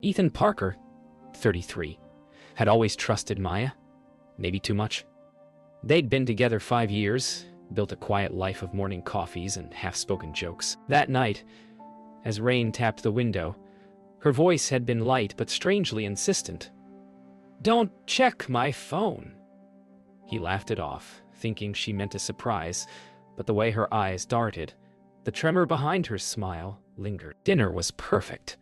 Ethan Parker, 33, had always trusted Maya, maybe too much. They'd been together 5 years, built a quiet life of morning coffees and half-spoken jokes. That night, as rain tapped the window, her voice had been light but strangely insistent. "Don't check my phone." He laughed it off, thinking she meant a surprise, but the way her eyes darted, the tremor behind her smile, lingered. Dinner was perfect.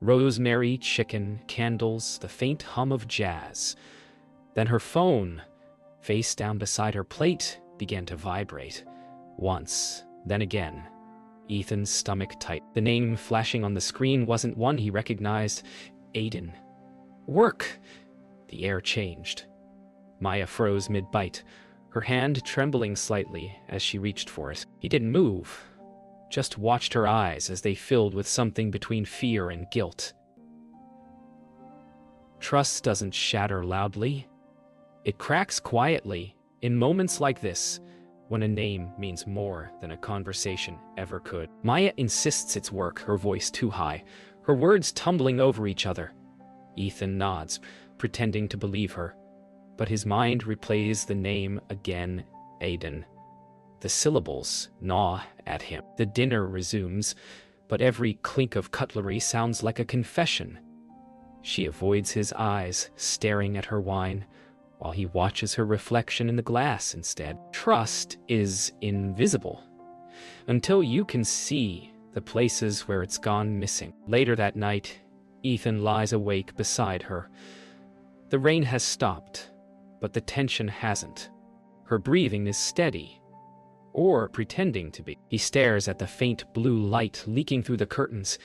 Rosemary, chicken, candles, the faint hum of jazz. Then her phone, face down beside her plate, began to vibrate. Once, then again. Ethan's stomach tightened. The name flashing on the screen wasn't one he recognized. Aiden. Work. The air changed. Maya froze mid-bite, her hand trembling slightly as she reached for it. He didn't move, just watched her eyes as they filled with something between fear and guilt. Trust doesn't shatter loudly. It cracks quietly in moments like this, when a name means more than a conversation ever could. Maya insists it's work, her voice too high, her words tumbling over each other. Ethan nods, pretending to believe her, but his mind replays the name again, Aiden. The syllables gnaw at him. The dinner resumes, but every clink of cutlery sounds like a confession. She avoids his eyes, staring at her wine, while he watches her reflection in the glass instead. Trust is invisible, until you can see the places where it's gone missing. Later that night, Ethan lies awake beside her. The rain has stopped, but the tension hasn't. Her breathing is steady, or pretending to be. He stares at the faint blue light leaking through the curtains,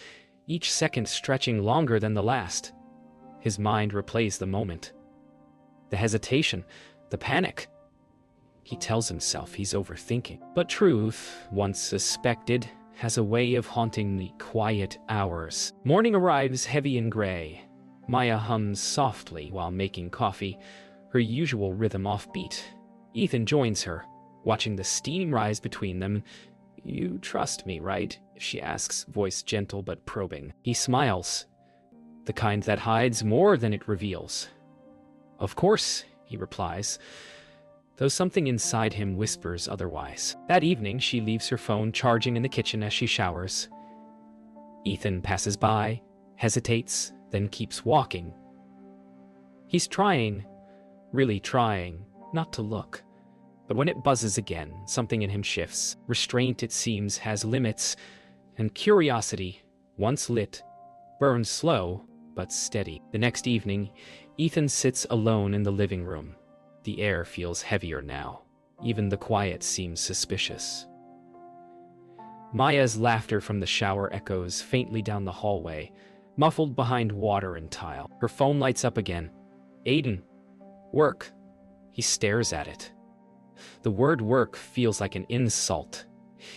each second stretching longer than the last. His mind replays the moment. The hesitation, the panic. He tells himself he's overthinking. But truth, once suspected, has a way of haunting the quiet hours. Morning arrives heavy and gray. Maya hums softly while making coffee, her usual rhythm offbeat. Ethan joins her, watching the steam rise between them. "You trust me, right?" she asks, voice gentle but probing. He smiles, the kind that hides more than it reveals. "Of course," he replies, though something inside him whispers otherwise. That evening, she leaves her phone charging in the kitchen as she showers. Ethan passes by, hesitates, then keeps walking. He's trying, really trying, not to look. But when it buzzes again, something in him shifts. Restraint, it seems, has limits, and curiosity, once lit, burns slow but steady. The next evening, Ethan sits alone in the living room. The air feels heavier now. Even the quiet seems suspicious. Maya's laughter from the shower echoes faintly down the hallway, muffled behind water and tile. Her phone lights up again. "Aiden. Work." He stares at it. The word work feels like an insult.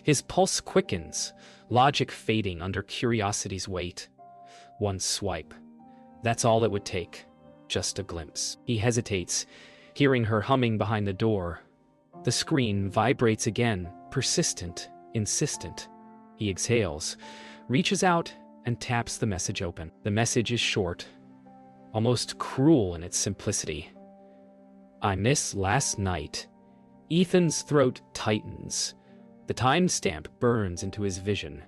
His pulse quickens, logic fading under curiosity's weight. One swipe. That's all it would take. Just a glimpse. He hesitates, hearing her humming behind the door. The screen vibrates again, persistent, insistent. He exhales, reaches out, and taps the message open. The message is short, almost cruel in its simplicity. "I miss last night." Ethan's throat tightens. The timestamp burns into his vision.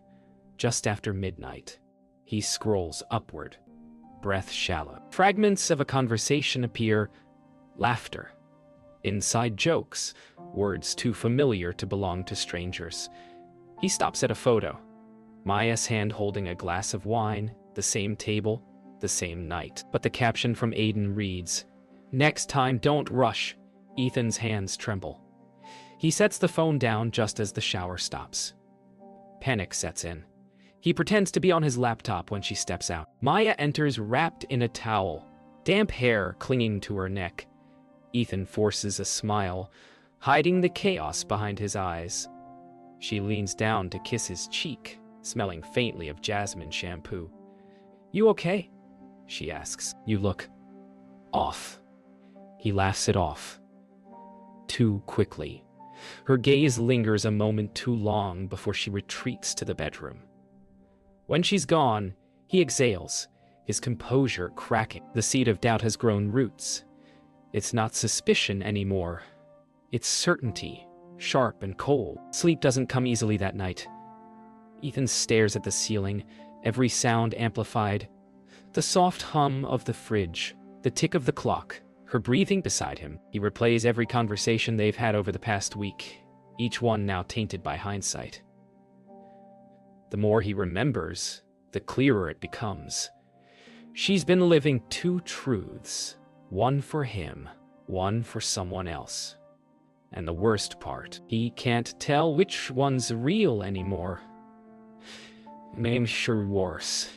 Just after midnight. He scrolls upward, breath shallow. Fragments of a conversation appear. Laughter. Inside jokes. Words too familiar to belong to strangers. He stops at a photo. Maya's hand holding a glass of wine, the same table, the same night. But the caption from Aiden reads, "Next time, don't rush." Ethan's hands tremble. He sets the phone down just as the shower stops. Panic sets in. He pretends to be on his laptop when she steps out. Maya enters wrapped in a towel, damp hair clinging to her neck. Ethan forces a smile, hiding the chaos behind his eyes. She leans down to kiss his cheek, smelling faintly of jasmine shampoo. "You okay?" she asks. "You look off." He laughs it off. Too quickly. Her gaze lingers a moment too long before she retreats to the bedroom. When she's gone, he exhales, his composure cracking. The seed of doubt has grown roots. It's not suspicion anymore. It's certainty, sharp and cold. Sleep doesn't come easily that night. Ethan stares at the ceiling, every sound amplified. The soft hum of the fridge, the tick of the clock, her breathing beside him. He replays every conversation they've had over the past week, each one now tainted by hindsight. The more he remembers, the clearer it becomes. She's been living two truths, one for him, one for someone else. And the worst part, he can't tell which one's real anymore. I'm sure worse.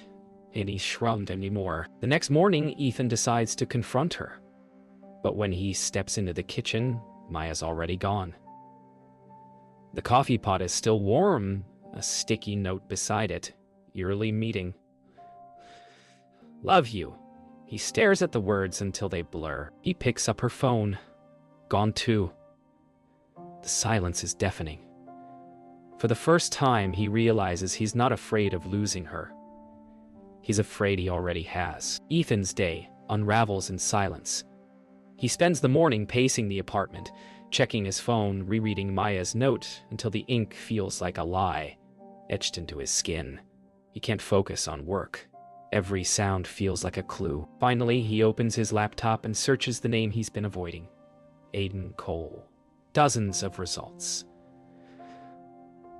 And he's shrugged anymore. The next morning, Ethan decides to confront her. But when he steps into the kitchen, Maya's already gone. The coffee pot is still warm, a sticky note beside it, eerily meeting. Love you. He stares at the words until they blur. He picks up her phone. Gone too. The silence is deafening. For the first time, he realizes he's not afraid of losing her. He's afraid he already has. Ethan's day unravels in silence. He spends the morning pacing the apartment, checking his phone, rereading Maya's note until the ink feels like a lie, etched into his skin. He can't focus on work. Every sound feels like a clue. Finally, he opens his laptop and searches the name he's been avoiding. Aiden Cole. Dozens of results.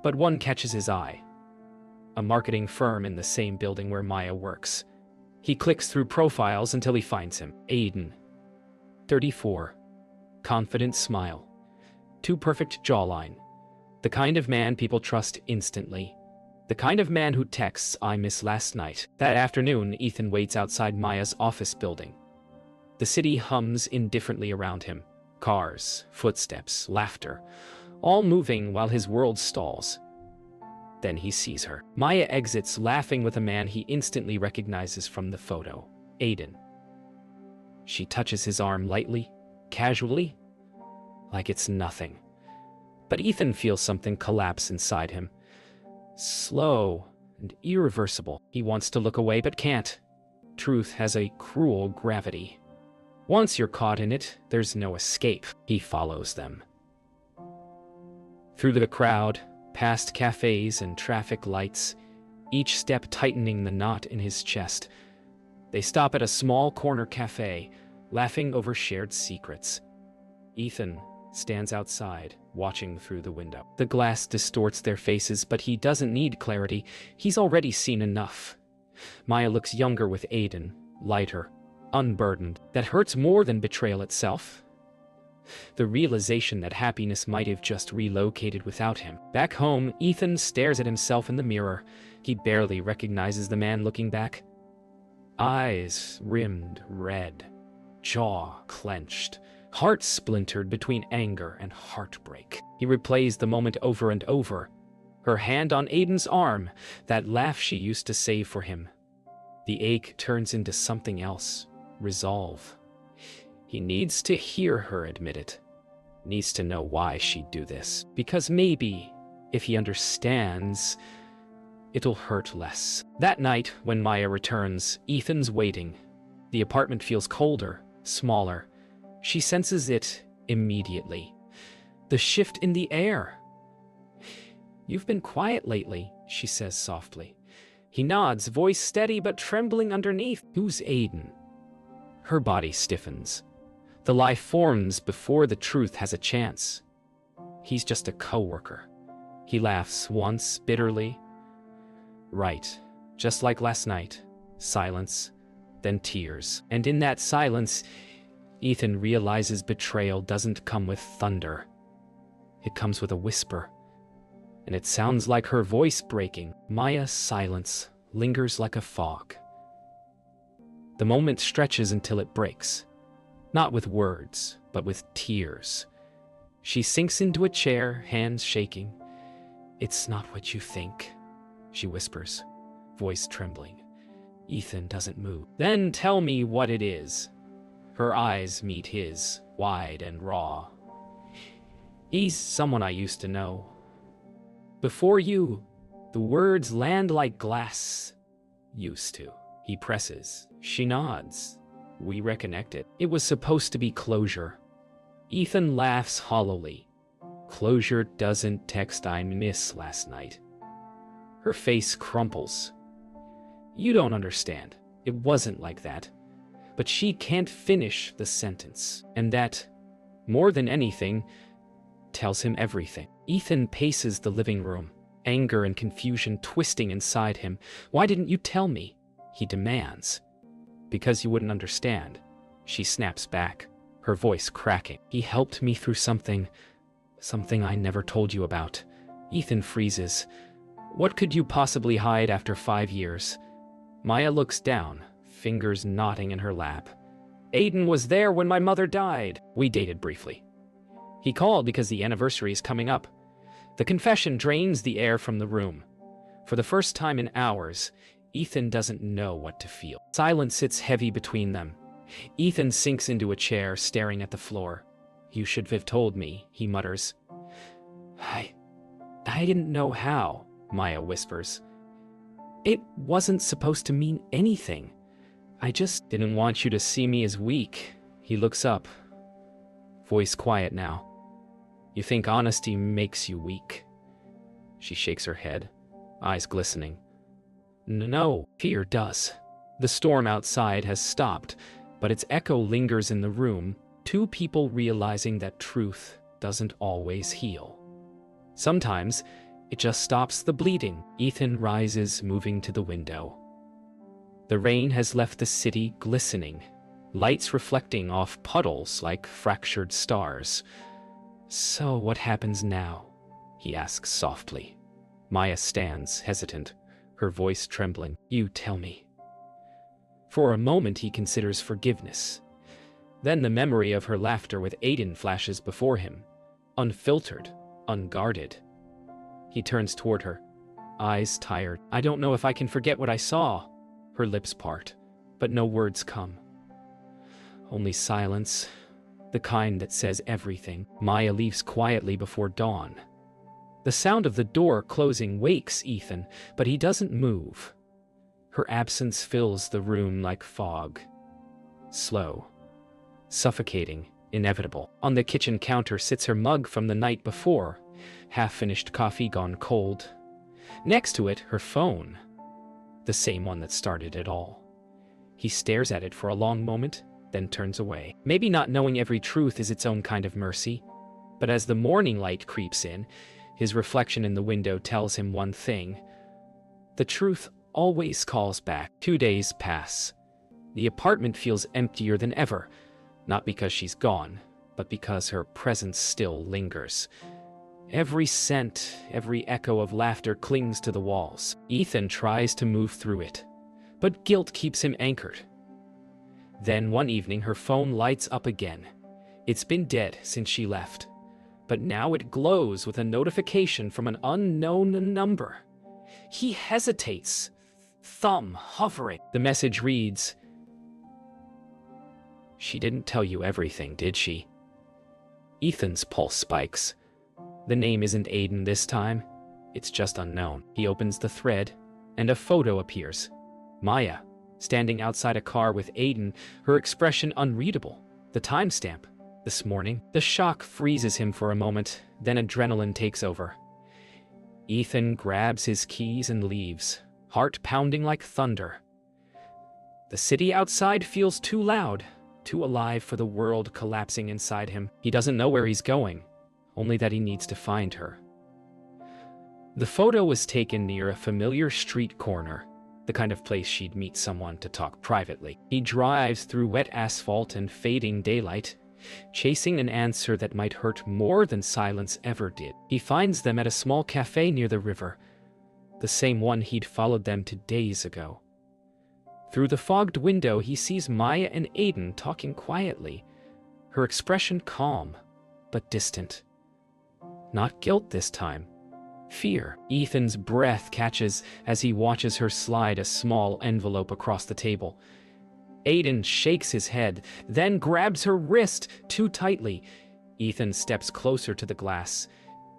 But one catches his eye. A marketing firm in the same building where Maya works. He clicks through profiles until he finds him. Aiden. 34. Confident smile. Too perfect jawline. The kind of man people trust instantly. The kind of man who texts, "I miss last night." That afternoon, Ethan waits outside Maya's office building. The city hums indifferently around him. Cars, footsteps, laughter, all moving while his world stalls. Then he sees her. Maya exits, laughing with a man he instantly recognizes from the photo. Aiden. She touches his arm lightly, casually, like it's nothing. But Ethan feels something collapse inside him. Slow and irreversible. He wants to look away but can't. Truth has a cruel gravity. Once you're caught in it, there's no escape. He follows them. Through the crowd, past cafes and traffic lights, each step tightening the knot in his chest. They stop at a small corner cafe, laughing over shared secrets. Ethan stands outside, watching through the window. The glass distorts their faces, but he doesn't need clarity. He's already seen enough. Maya looks younger with Aiden, lighter, unburdened. That hurts more than betrayal itself. The realization that happiness might have just relocated without him. Back home, Ethan stares at himself in the mirror. He barely recognizes the man looking back. Eyes rimmed red, jaw clenched, heart splintered between anger and heartbreak. He replays the moment over and over. Her hand on Aiden's arm, that laugh she used to save for him. The ache turns into something else, resolve. He needs to hear her admit it. Needs to know why she'd do this. Because maybe, if he understands, it'll hurt less. That night, when Maya returns, Ethan's waiting. The apartment feels colder, smaller. She senses it immediately. The shift in the air. "You've been quiet lately," she says softly. He nods, voice steady but trembling underneath. "Who's Aiden?" Her body stiffens. The lie forms before the truth has a chance. He's just a coworker. He laughs once, bitterly. Right, just like last night. Silence, then tears. And in that silence, Ethan realizes betrayal doesn't come with thunder. It comes with a whisper. And it sounds like her voice breaking. Maya's silence lingers like a fog. The moment stretches until it breaks. Not with words, but with tears. She sinks into a chair, hands shaking. "It's not what you think," she whispers, voice trembling. Ethan doesn't move. "Then tell me what it is." Her eyes meet his, wide and raw. "He's someone I used to know. Before you," the words land like glass. "Used to." He presses. She nods. We reconnected. It was supposed to be closure. Ethan laughs hollowly. Closure doesn't text I miss last night. Her face crumples. You don't understand. It wasn't like that. But she can't finish the sentence. And that, more than anything, tells him everything. Ethan paces the living room, anger and confusion twisting inside him. Why didn't you tell me? He demands. Because you wouldn't understand. She snaps back, her voice cracking. He helped me through something I never told you about. Ethan freezes. What could you possibly hide after 5 years? Maya looks down, fingers knotting in her lap. Aiden was there when my mother died. We dated briefly. He called because the anniversary is coming up. The confession drains the air from the room. For the first time in hours, Ethan doesn't know what to feel. Silence sits heavy between them. Ethan sinks into a chair, staring at the floor. You should have told me, he mutters. I didn't know how, Maya whispers. It wasn't supposed to mean anything. I just didn't want you to see me as weak. He looks up. Voice quiet now. You think honesty makes you weak? She shakes her head, eyes glistening. No, fear does. The storm outside has stopped, but its echo lingers in the room, two people realizing that truth doesn't always heal. Sometimes, it just stops the bleeding. Ethan rises, moving to the window. The rain has left the city glistening, lights reflecting off puddles like fractured stars. So what happens now? He asks softly. Maya stands, hesitant, her voice trembling. You tell me. For a moment he considers forgiveness. Then the memory of her laughter with Aiden flashes before him, unfiltered, unguarded. He turns toward her, eyes tired. I don't know if I can forget what I saw. Her lips part, but no words come. Only silence, the kind that says everything. Maya leaves quietly before dawn. The sound of the door closing wakes Ethan, but he doesn't move. Her absence fills the room like fog. Slow, suffocating, inevitable. On the kitchen counter sits her mug from the night before, half-finished coffee gone cold. Next to it, her phone, the same one that started it all. He stares at it for a long moment, then turns away. Maybe not knowing every truth is its own kind of mercy, but as the morning light creeps in, his reflection in the window tells him one thing. The truth always calls back. 2 days pass. The apartment feels emptier than ever, not because she's gone, but because her presence still lingers. Every scent, every echo of laughter clings to the walls. Ethan tries to move through it, but guilt keeps him anchored. Then one evening her phone lights up again. It's been dead since she left, but now it glows with a notification from an unknown number. He hesitates, thumb hovering. The message reads, She didn't tell you everything, did she? Ethan's pulse spikes. The name isn't Aiden this time. It's just unknown. He opens the thread, and a photo appears. Maya, standing outside a car with Aiden, her expression unreadable. The timestamp, this morning. The shock freezes him for a moment, then adrenaline takes over. Ethan grabs his keys and leaves, heart pounding like thunder. The city outside feels too loud, too alive for the world collapsing inside him. He doesn't know where he's going, only that he needs to find her. The photo was taken near a familiar street corner, the kind of place she'd meet someone to talk privately. He drives through wet asphalt and fading daylight, chasing an answer that might hurt more than silence ever did. He finds them at a small cafe near the river, the same one he'd followed them to days ago. Through the fogged window, he sees Maya and Aiden talking quietly, her expression calm, but distant. Not guilt this time. Fear. Ethan's breath catches as he watches her slide a small envelope across the table. Aiden shakes his head, then grabs her wrist too tightly. Ethan steps closer to the glass,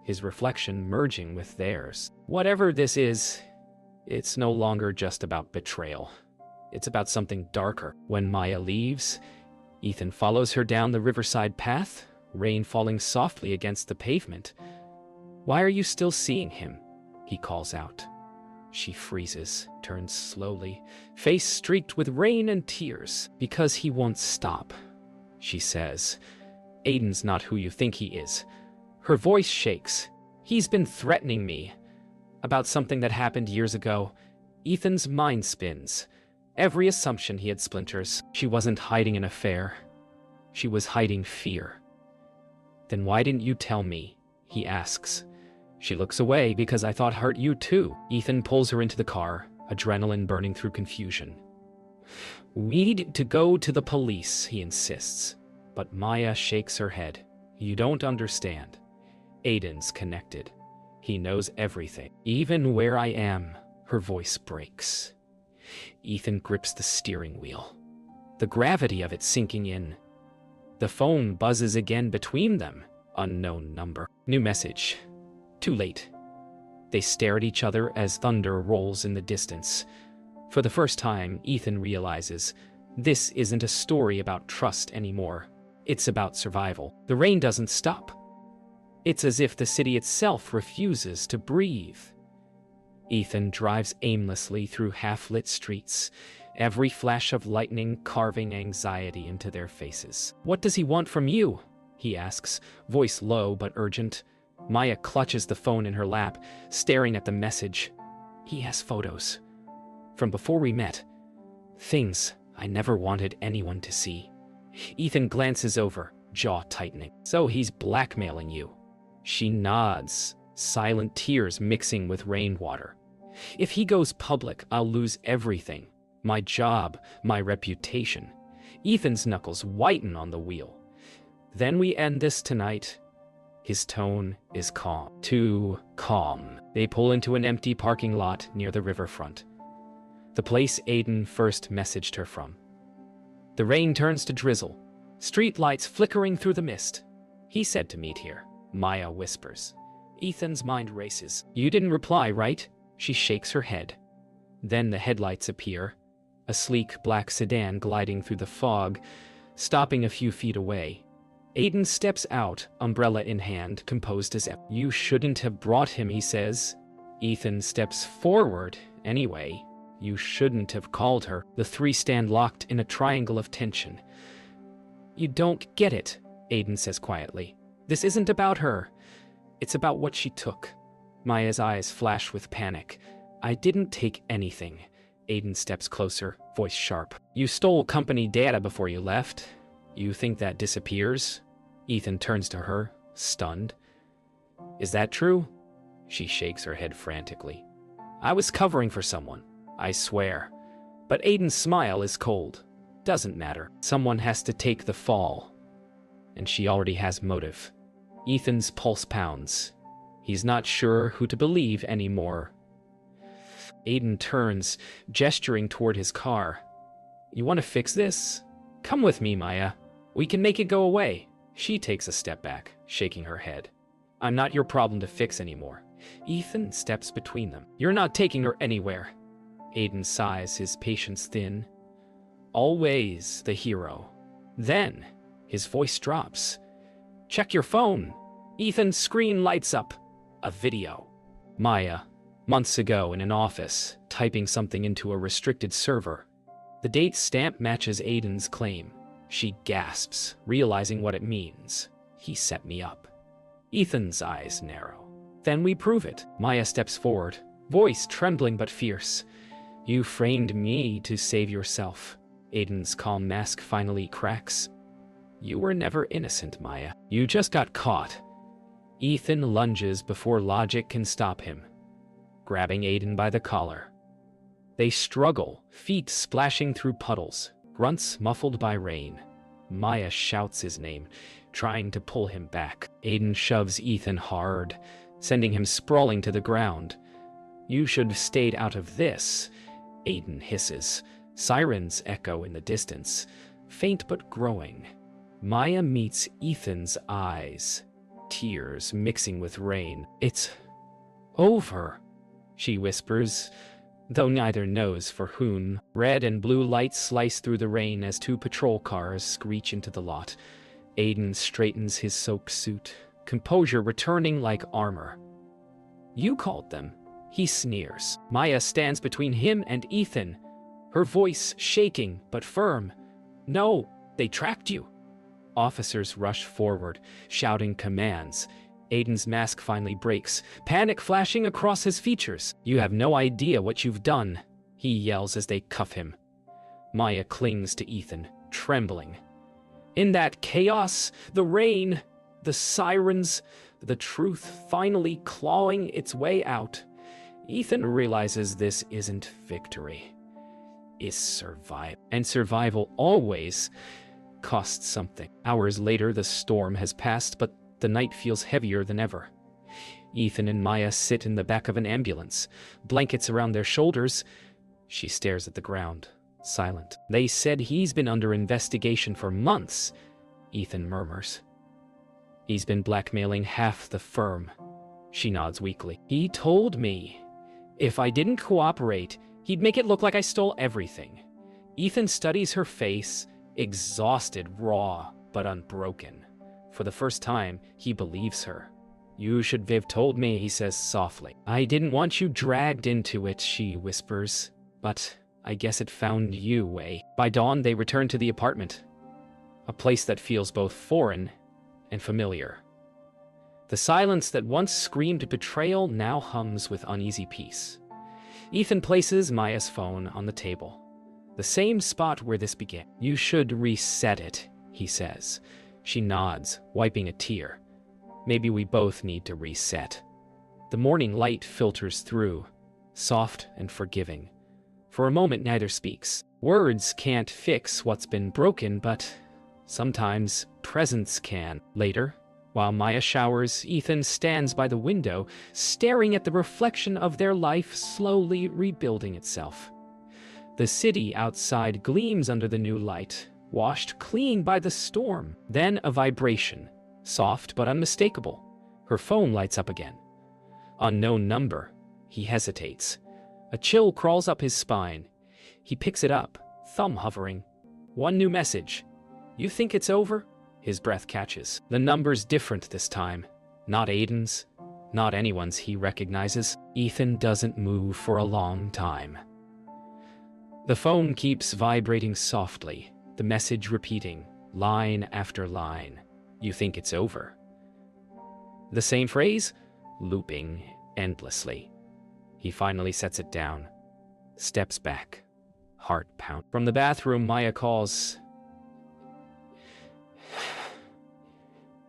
his reflection merging with theirs. Whatever this is, it's no longer just about betrayal. It's about something darker. When Maya leaves, Ethan follows her down the riverside path, rain falling softly against the pavement. "Why are you still seeing him?" he calls out. She freezes, turns slowly, face streaked with rain and tears. "Because he won't stop," she says. "Aiden's not who you think he is." Her voice shakes. "He's been threatening me about something that happened years ago." Ethan's mind spins. Every assumption he had splinters. She wasn't hiding an affair. She was hiding fear. "Then why didn't you tell me?" he asks. She looks away. "Because I thought hurt you too." Ethan pulls her into the car, adrenaline burning through confusion. "We need to go to the police," he insists. But Maya shakes her head. "You don't understand. Aiden's connected. He knows everything. Even where I am." Her voice breaks. Ethan grips the steering wheel, the gravity of it sinking in. The phone buzzes again between them. Unknown number. New message. Too late. They stare at each other as thunder rolls in the distance. For the first time, Ethan realizes this isn't a story about trust anymore. It's about survival. The rain doesn't stop. It's as if the city itself refuses to breathe. Ethan drives aimlessly through half-lit streets, every flash of lightning carving anxiety into their faces. "What does he want from you?" he asks, voice low but urgent. Maya clutches the phone in her lap, staring at the message. "He has photos from before we met. Things I never wanted anyone to see." Ethan glances over, jaw tightening. "So he's blackmailing you." She nods, silent tears mixing with rainwater. "If he goes public, I'll lose everything. My job, my reputation." Ethan's knuckles whiten on the wheel. "Then we end this tonight." His tone is calm. Too calm. They pull into an empty parking lot near the riverfront. The place Aiden first messaged her from. The rain turns to drizzle, street lights flickering through the mist. "He said to meet here," Maya whispers. Ethan's mind races. "You didn't reply, right?" She shakes her head. Then the headlights appear, a sleek black sedan gliding through the fog, stopping a few feet away. Aiden steps out, umbrella in hand, composed as ever. "You shouldn't have brought him," he says. Ethan steps forward. "Anyway, you shouldn't have called her." The three stand locked in a triangle of tension. "You don't get it," Aiden says quietly. "This isn't about her. It's about what she took." Maya's eyes flash with panic. "I didn't take anything." Aiden steps closer, voice sharp. "You stole company data before you left. You think that disappears?" Ethan turns to her, stunned. "Is that true?" She shakes her head frantically. "I was covering for someone, I swear." But Aiden's smile is cold. "Doesn't matter. Someone has to take the fall. And she already has motive." Ethan's pulse pounds. He's not sure who to believe anymore. Aiden turns, gesturing toward his car. "You want to fix this? Come with me, Maya. We can make it go away." She takes a step back, shaking her head. "I'm not your problem to fix anymore." Ethan steps between them. "You're not taking her anywhere." Aiden sighs, his patience thin. Always the hero. Then, his voice drops. "Check your phone." Ethan's screen lights up. A video. Maya, months ago in an office, typing something into a restricted server. The date stamp matches Aiden's claim. She gasps, realizing what it means. "He set me up." Ethan's eyes narrow. "Then we prove it." Maya steps forward, voice trembling but fierce. "You framed me to save yourself." Aiden's calm mask finally cracks. "You were never innocent, Maya. You just got caught." Ethan lunges before logic can stop him, grabbing Aiden by the collar. They struggle, feet splashing through puddles, grunts muffled by rain. Maya shouts his name, trying to pull him back. Aiden shoves Ethan hard, sending him sprawling to the ground. "You should have stayed out of this," Aiden hisses. Sirens echo in the distance, faint but growing. Maya meets Ethan's eyes, tears mixing with rain. "It's over," she whispers, though neither knows for whom. Red and blue lights slice through the rain as two patrol cars screech into the lot. Aiden straightens his soaked suit, composure returning like armor. "You called them," he sneers. Maya stands between him and Ethan, her voice shaking but firm. "No, they tracked you." Officers rush forward, shouting commands. Aiden's mask finally breaks, panic flashing across his features. "You have no idea what you've done," he yells as they cuff him. Maya clings to Ethan, trembling. In that chaos, the rain, the sirens, the truth finally clawing its way out, Ethan realizes this isn't victory. It's survival. And survival always costs something. Hours later, the storm has passed, but the night feels heavier than ever. Ethan and Maya sit in the back of an ambulance, blankets around their shoulders. She stares at the ground, silent. "They said he's been under investigation for months," Ethan murmurs. "He's been blackmailing half the firm." She nods weakly. "He told me if I didn't cooperate, he'd make it look like I stole everything." Ethan studies her face, exhausted, raw, but unbroken. For the first time, he believes her. "You should have told me," he says softly. "I didn't want you dragged into it," she whispers. "But I guess it found you, eh?" By dawn, they return to the apartment, a place that feels both foreign and familiar. The silence that once screamed betrayal now hums with uneasy peace. Ethan places Maya's phone on the table, the same spot where this began. "You should reset it," he says. She nods, wiping a tear. "Maybe we both need to reset." The morning light filters through, soft and forgiving. For a moment, neither speaks. Words can't fix what's been broken, but sometimes presence can. Later, while Maya showers, Ethan stands by the window, staring at the reflection of their life slowly rebuilding itself. The city outside gleams under the new light, washed clean by the storm. Then a vibration, soft but unmistakable. Her phone lights up again. Unknown number. He hesitates. A chill crawls up his spine. He picks it up, thumb hovering. One new message. "You think it's over?" His breath catches. The number's different this time. Not Aiden's, not anyone's he recognizes. Ethan doesn't move for a long time. The phone keeps vibrating softly, the message repeating, line after line. "You think it's over?" The same phrase, looping endlessly. He finally sets it down, steps back, heart pound. From the bathroom, Maya calls.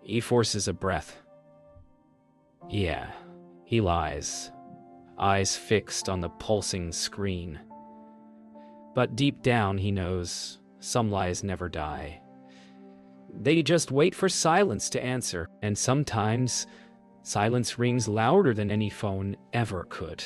He forces a breath. Yeah, he lies, eyes fixed on the pulsing screen. But deep down, he knows some lies never die. They just wait for silence to answer, and sometimes silence rings louder than any phone ever could.